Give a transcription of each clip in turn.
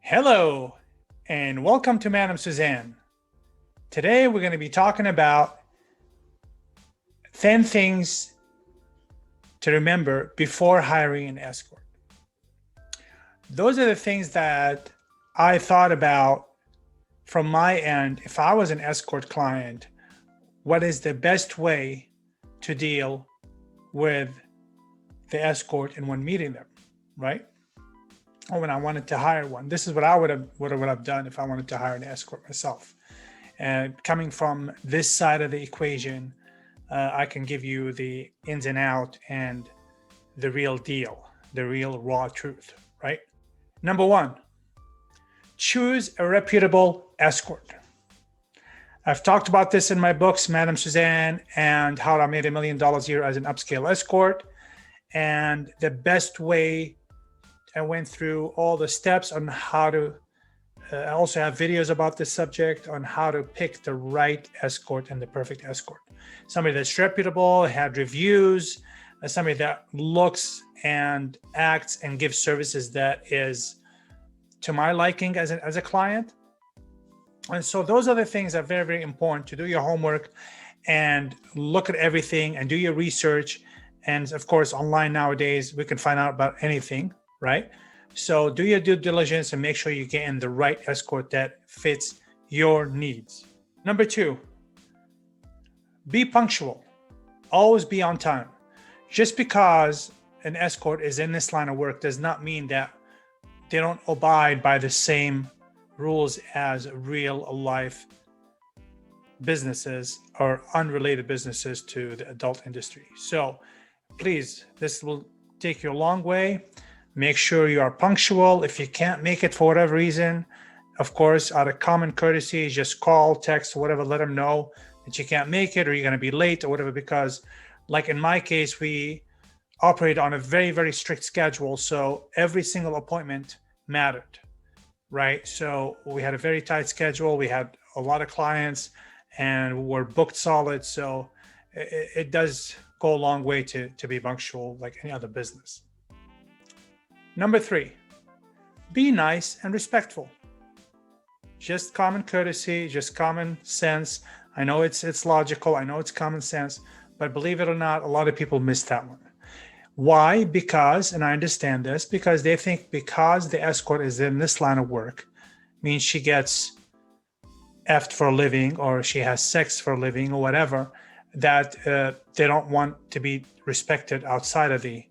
Hello, and welcome to Madam Suzanne. Today we're going to be talking about 10 things to remember before hiring an escort. Those are the things that I thought about from my end. If I was an escort client, what is the best way to deal with the escort and when meeting them, right? Or when I wanted to hire one. This is what I would have done if I wanted to hire an escort myself. And coming from this side of the equation, I can give you the ins and out and the real deal, the real raw truth, right? Number one, choose a reputable escort. I've talked about this in my books, Madam Suzanne and How I Made $1 Million a Year as an Upscale Escort. And the best way, I went through all the steps on how to, I also have videos about this subject on how to pick the right escort and the perfect escort. Somebody that's reputable, had reviews, somebody that looks and acts and gives services that is to my liking as a client. And so those are the things that are very, very important to do your homework and look at everything and do your research. And of course, online nowadays, we can find out about anything, right? So do your due diligence and make sure you get in the right escort that fits your needs. Number two, be punctual. Always be on time. Just because an escort is in this line of work does not mean that they don't abide by the same rules as real life businesses or unrelated businesses to the adult industry. So please, this will take you a long way. Make sure you are punctual. If you can't make it for whatever reason, of course, out of common courtesy, just call, text, whatever, let them know that you can't make it or you're going to be late or whatever, because like in my case, we operate on a very, very strict schedule. So every single appointment mattered, right? So we had a very tight schedule. We had a lot of clients and we're booked solid. So it does go a long way to be punctual like any other business. Number three, be nice and respectful. Just common courtesy, just common sense. I know it's logical. I know it's common sense, but believe it or not, a lot of people miss that one. Why? Because, and I understand this, because they think because the escort is in this line of work, means she gets effed for a living or she has sex for a living or whatever, that they don't want to be respected outside of the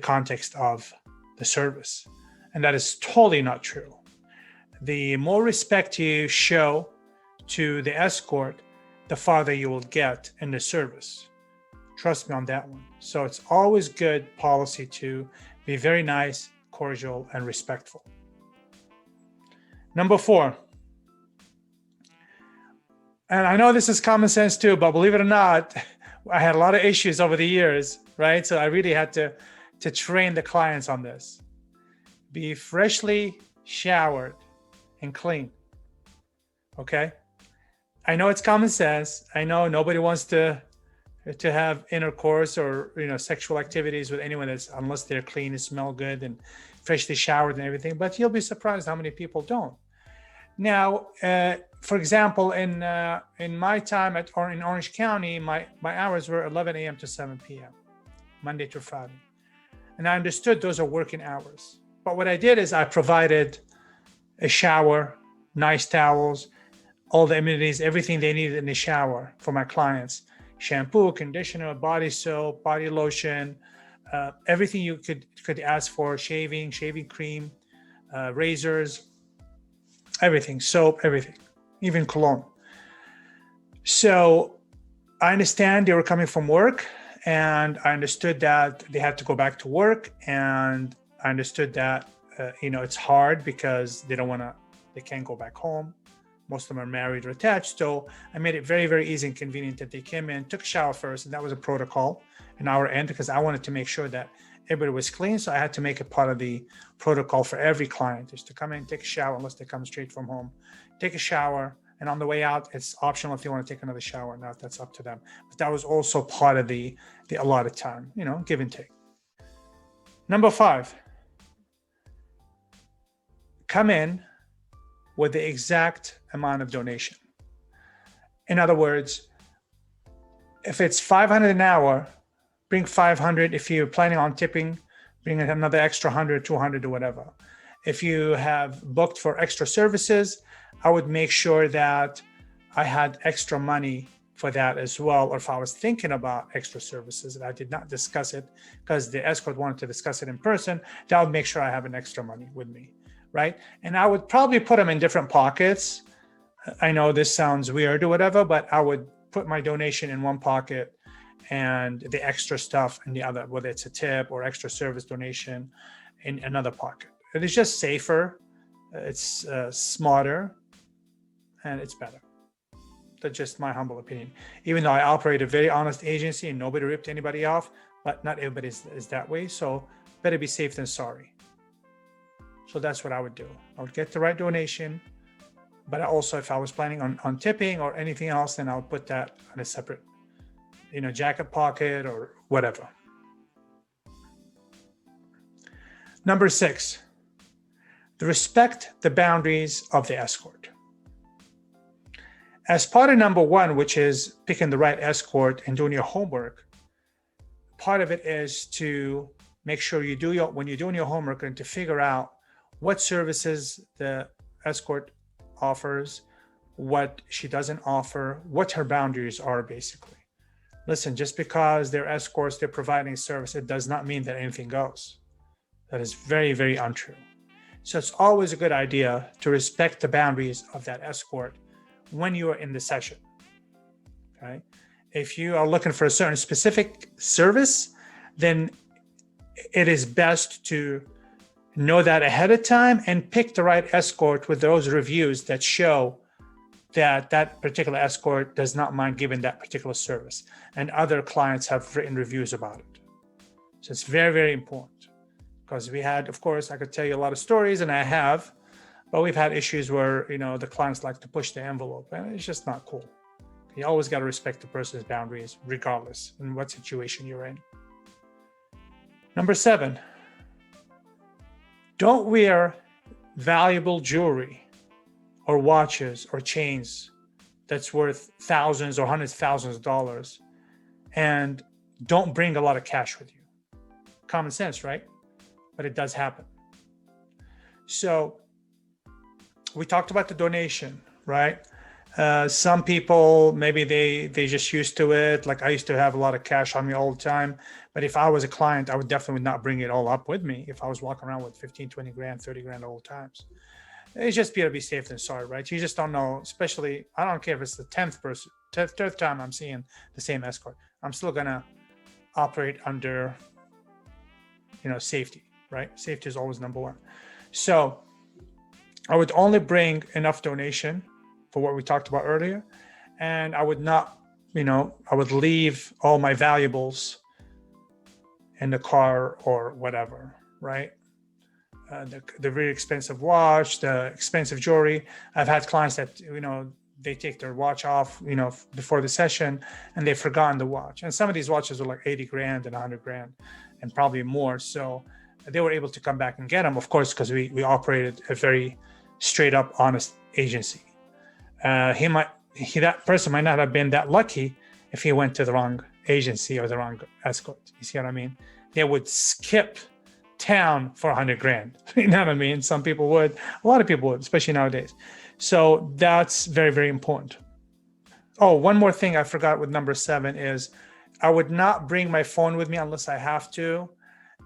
context of the service. And that is totally not true. The more respect you show to the escort, the farther you will get in the service. Trust me on that one. So it's always good policy to be very nice, cordial, and respectful. Number four, and I know this is common sense too, but believe it or not, I had a lot of issues over the years, right? So I really had to train the clients on this. Be freshly showered and clean. Okay? I know it's common sense. I know nobody wants to have intercourse or sexual activities with anyone that's unless they're clean and smell good and freshly showered and everything. But you'll be surprised how many people don't. Now, for example, in my time in Orange County, my hours were 11 a.m. to 7 p.m. Monday to Friday, and I understood those are working hours. But what I did is I provided a shower, nice towels, all the amenities, everything they needed in the shower for my clients. Shampoo, conditioner, body soap, body lotion, everything you could ask for, shaving cream, razors, everything, soap, everything, even cologne. So I understand they were coming from work and I understood that they had to go back to work, and I understood that it's hard because they can't go back home. Most of them are married or attached. So I made it very, very easy and convenient that they came in, took a shower first, and that was a protocol on our end because I wanted to make sure that everybody was clean. So I had to make it part of the protocol for every client is to come in, take a shower, unless they come straight from home, take a shower. And on the way out, it's optional if you want to take another shower or not, that's up to them. But that was also part of the allotted time, give and take. Number 5, come in with the exact amount of donation. In other words, if it's $500 an hour, bring 500. If you're planning on tipping, bring another extra 100, 200 or whatever. If you have booked for extra services, I would make sure that I had extra money for that as well. Or if I was thinking about extra services and I did not discuss it because the escort wanted to discuss it in person, that would make sure I have an extra money with me, right? And I would probably put them in different pockets. I know this sounds weird or whatever, but I would put my donation in one pocket and the extra stuff in the other, whether it's a tip or extra service donation in another pocket. It is just safer, it's smarter, and it's better. That's just my humble opinion. Even though I operate a very honest agency and nobody ripped anybody off, but not everybody is that way. So better be safe than sorry. So that's what I would do. I would get the right donation, but also if I was planning on tipping or anything else, then I would put that in a separate, jacket pocket or whatever. Number 6, respect the boundaries of the escort. As part of number 1, which is picking the right escort and doing your homework, part of it is to make sure when you're doing your homework and to figure out what services the escort offers, what she doesn't offer, what her boundaries are basically. Listen, just because they're escorts, they're providing service, it does not mean that anything goes. That is very, very untrue. So it's always a good idea to respect the boundaries of that escort when you are in the session, okay? If you are looking for a certain specific service, then it is best to know that ahead of time and pick the right escort with those reviews that show that that particular escort does not mind giving that particular service. And other clients have written reviews about it. So it's very, very important because we had, of course, I could tell you a lot of stories and I have, but we've had issues where, the clients like to push the envelope and it's just not cool. You always got to respect the person's boundaries regardless in what situation you're in. Number 7, don't wear valuable jewelry or watches or chains that's worth thousands or hundreds of thousands of dollars, and don't bring a lot of cash with you. Common sense, right? But it does happen. So we talked about the donation, right? Some people, maybe they just used to it. Like I used to have a lot of cash on me all the time. But if I was a client, I would definitely not bring it all up with me if I was walking around with 15, 20 grand, 30 grand all the times. It's just better to be safe than sorry, right? You just don't know, especially, I don't care if it's the 10th time I'm seeing the same escort. I'm still going to operate under, safety, right? Safety is always number 1. So I would only bring enough donation for what we talked about earlier. And I would not, I would leave all my valuables in the car or whatever, right? The really expensive watch, the expensive jewelry. I've had clients that, they take their watch off, before the session and they've forgotten the watch. And some of these watches are like 80 grand and 100 grand and probably more. So they were able to come back and get them, of course, because we operated a very straight up, honest agency. That person might not have been that lucky if he went to the wrong agency or the wrong escort. You see what I mean? They would skip town for 100 grand. You know what I mean? Some people would, a lot of people would, especially nowadays. So that's very, very important. Oh, one more thing I forgot with number 7 is I would not bring my phone with me unless I have to.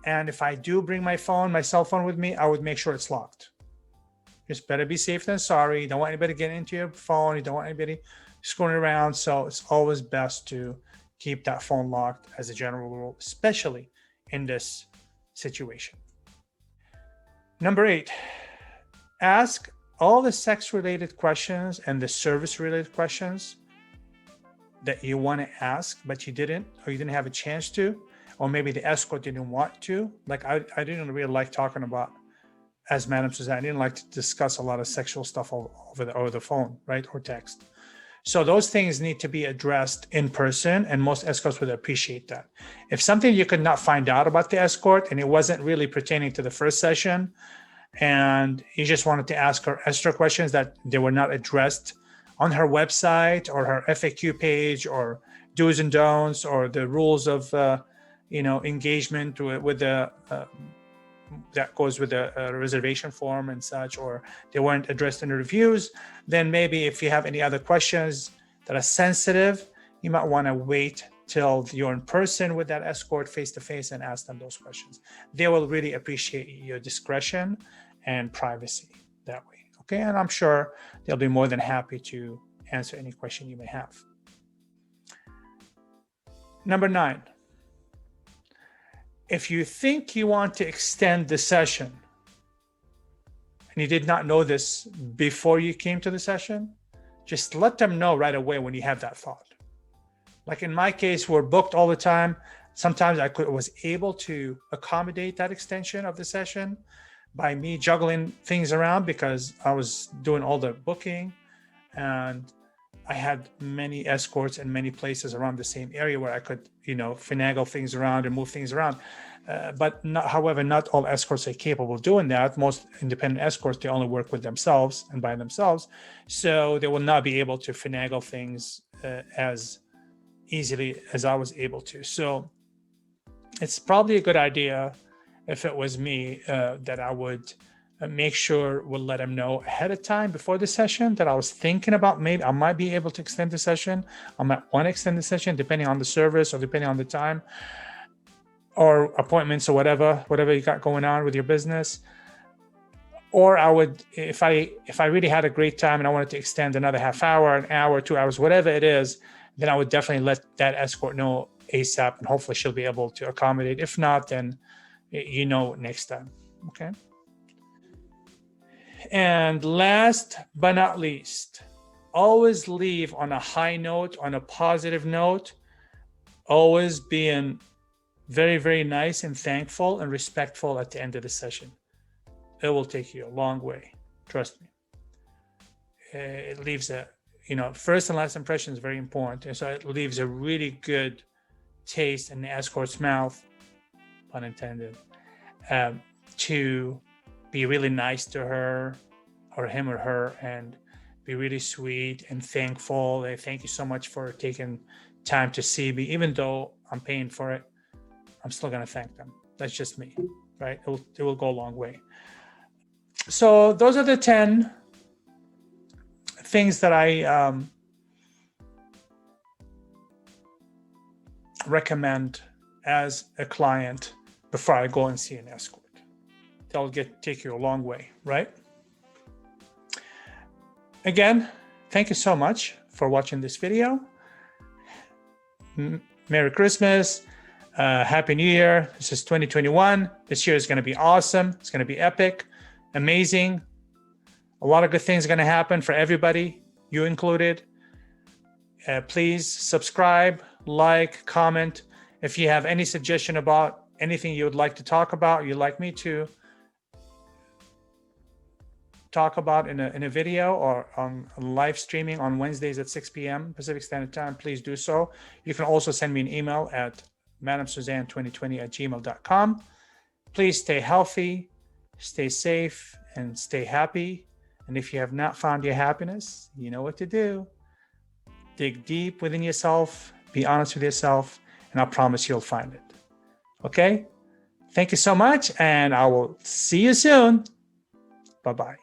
And if I do bring my cell phone with me, I would make sure it's locked. Just better be safe than sorry. You don't want anybody getting into your phone. You don't want anybody screwing around. So it's always best to keep that phone locked as a general rule, especially in this situation. Number 8, ask all the sex-related questions and the service-related questions that you want to ask, but you didn't, or you didn't have a chance to, or maybe the escort didn't want to. Like I didn't really like talking about, as Madam Suzanne, I didn't like to discuss a lot of sexual stuff over the phone, right, or text. So those things need to be addressed in person, and most escorts would appreciate that. If something you could not find out about the escort and it wasn't really pertaining to the first session, and you just wanted to ask her extra questions that they were not addressed on her website or her FAQ page, or do's and don'ts, or the rules of engagement with the that goes with the reservation form and such, or they weren't addressed in the reviews, then maybe if you have any other questions that are sensitive, you might want to wait till you're in person with that escort face to face and ask them those questions. They will really appreciate your discretion and privacy that way. Okay, and I'm sure they'll be more than happy to answer any question you may have. Number 9, if you think you want to extend the session and you did not know this before you came to the session, just let them know right away when you have that thought. Like in my case, we're booked all the time. Sometimes I was able to accommodate that extension of the session by me juggling things around because I was doing all the booking, and I had many escorts in many places around the same area where I could, finagle things around and move things around. However, not all escorts are capable of doing that. Most independent escorts, they only work with themselves and by themselves. So they will not be able to finagle things as easily as I was able to. So it's probably a good idea, if it was me, that I would make sure we'll let them know ahead of time before the session that I was thinking about maybe I might be able to extend the session. I might want to extend the session depending on the service or depending on the time or appointments or whatever you got going on with your business. Or I would, if I really had a great time and I wanted to extend another half hour, an hour, 2 hours, whatever it is, then I would definitely let that escort know ASAP, and hopefully she'll be able to accommodate. If not, then next time. Okay. And last but not least, always leave on a high note, on a positive note, always being very, very nice and thankful and respectful at the end of the session. It will take you a long way. Trust me. It leaves first and last impression is very important. And so it leaves a really good taste in the escort's mouth, pun intended, to be really nice to her or him or her and be really sweet and thankful. Thank you so much for taking time to see me. Even though I'm paying for it, I'm still going to thank them. That's just me, right? It will go a long way. So those are the 10 things that I recommend as a client before I go and see an escort. They'll take you a long way, right? Again, thank you so much for watching this video. Merry Christmas, Happy New Year. This is 2021. This year is going to be awesome. It's going to be epic, amazing. A lot of good things are going to happen for everybody, you included. Please subscribe, like, comment. If you have any suggestion about anything you would like to talk about, you'd like me to talk about in a video or on live streaming on Wednesdays at 6 p.m. Pacific Standard Time, please do so. You can also send me an email at madamsuzanne2020@gmail.com. Please stay healthy, stay safe, and stay happy. And if you have not found your happiness, you know what to do. Dig deep within yourself, be honest with yourself, and I promise you'll find it. Okay? Thank you so much, and I will see you soon. Bye-bye.